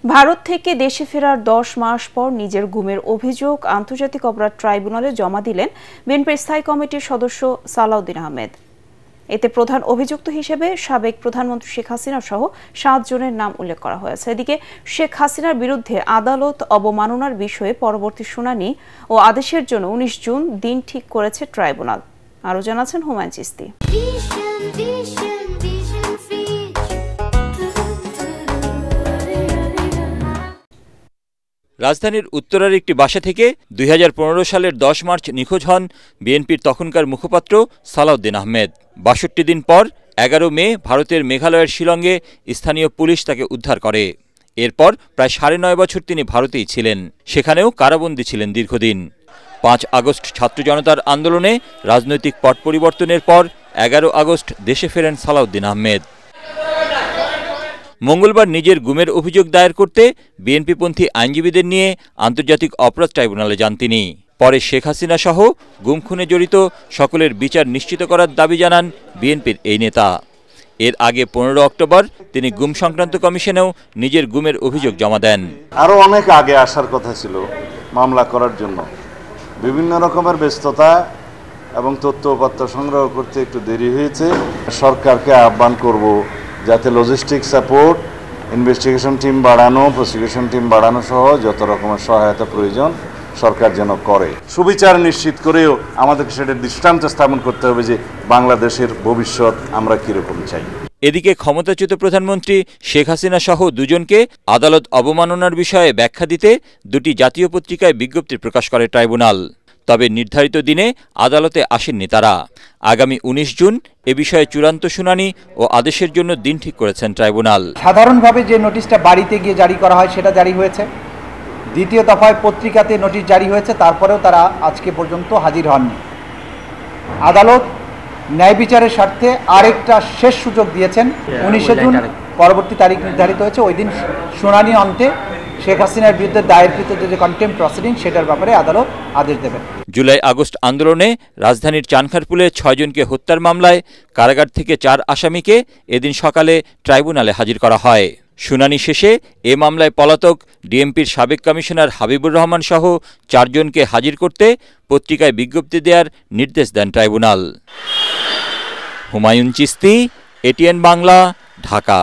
ভারত থেকে দেশে ফেরার 10 মাস পর নিজের গুমের অভিযোগ আন্তর্জাতিক অপরাধ ট্রাইব্যুনালে জমা দিলেন বিএনপির স্থায়ী কমিটির সদস্য সালাউদ্দিন আহমেদ। এতে প্রধান অভিযুক্ত হিসেবে সাবেক প্রধানমন্ত্রী শেখ হাসিনা সহ 7 জনের নাম উল্লেখ করা হয়েছে। এদিকে শেখ হাসিনার বিরুদ্ধে আদালত অবমাননার বিষয়ে পরবর্তী শুনানি ও আদেশের জন্য 19 জুন দিন ঠিক করেছে ট্রাইব্যুনাল। আরও জানাচ্ছেন হুমায়ুন চিস্তি। রাজধানীর উত্তরার একটি বাসা থেকে 2015 সালের 10 মার্চ নিখোঁজ হন বিএনপির তখনকার মুখপাত্র সালাউদ্দিন আহমেদ। 62 দিন পর 11 মে ভারতের মেঘালয়ের শিলংয়ে স্থানীয় পুলিশ তাকে উদ্ধার করে। এরপর প্রায় 9.5 বছর তিনি ভারতেই ছিলেন, সেখানেও কারাবন্দী ছিলেন দীর্ঘদিন। 5 আগস্ট ছাত্র জনতার আন্দোলনে রাজনৈতিক পট পরিবর্তনের পর 11 আগস্ট দেশে ফেরেন সালাউদ্দিন আহমেদ। মঙ্গলবার নিজের গুমের অভিযোগ দায়ের করতে বিএনপিপন্থী আইনজীবীদের নিয়ে আন্তর্জাতিক অপরাধ ট্রাইব্যুনালে যান তিনি। পরে শেখ হাসিনা সহ গুম খুনে জড়িত সকলের বিচার নিশ্চিত করার দাবি জানান বিএনপির এই নেতা। এর আগে 15 অক্টোবর তিনি গুম সংক্রান্ত কমিশনেও নিজের গুমের অভিযোগ জমা দেন। আরও অনেক আগে আসার কথা ছিল মামলা করার জন্য, বিভিন্ন রকমের ব্যস্ততা এবং তথ্য উপাত্ত সংগ্রহ করতে একটু দেরি হয়েছে। সরকারকে আহ্বান করব যাতে লজিস্টিক সাপোর্ট, ইনভেস্টিগেশন টিম বাড়ানো, প্রসিকিউশন টিম বাড়ানো সহ যত রকমের সহায়তা প্রয়োজন সরকার যেন করে। সুবিচার নিশ্চিত করেও আমাদেরকে সেটার দৃষ্টান্ত স্থাপন করতে হবে যে বাংলাদেশের ভবিষ্যৎ আমরা কীরকম চাই। এদিকে ক্ষমতাচ্যুত প্রধানমন্ত্রী শেখ হাসিনা সহ 2 জনকে আদালত অবমাননার বিষয়ে ব্যাখ্যা দিতে 2টি জাতীয় পত্রিকায় বিজ্ঞপ্তি প্রকাশ করে ট্রাইব্যুনাল। তবে নির্ধারিত দিনে আদালতে আসেননি তারা। আগামী 19 জুন এ বিষয়ে চূড়ান্ত শুনানি ও আদেশের জন্য দিন ঠিক করেছেন ট্রাইব্যুনাল। সাধারণভাবে যে নোটিশটা বাড়িতে গিয়ে জারি করা হয় সেটা জারি হয়েছে, দ্বিতীয় দফায় পত্রিকাতে নোটিশ জারি হয়েছে, তারপরেও তারা আজকে পর্যন্ত হাজির হননি। আদালত ন্যায় বিচারের স্বার্থে আরেকটা শেষ সুযোগ দিয়েছেন। 19 জুন পরবর্তী তারিখ নির্ধারিত হয়েছে। ওই দিন শুনানি অন্তে শেখ হাসিনার বিরুদ্ধে দায়েরকৃত যে কন্টেম্প প্রসিডিং সেটার ব্যাপারে আদালত আদেশ দেবেন। জুলাই আগস্ট আন্দোলনে রাজধানীর চানখারপুলে 6 জনকে হত্যার মামলায় কারাগার থেকে 4 আসামিকে এদিন সকালে ট্রাইব্যুনালে হাজির করা হয়। শুনানি শেষে এ মামলায় পলাতক ডিএমপির সাবেক কমিশনার হাবিবুর রহমান সহ 4 জনকে হাজির করতে পত্রিকায় বিজ্ঞপ্তি দেওয়ার নির্দেশ দেন ট্রাইব্যুনাল। হুমায়ুন চিস্তি, এটিএন বাংলা, ঢাকা।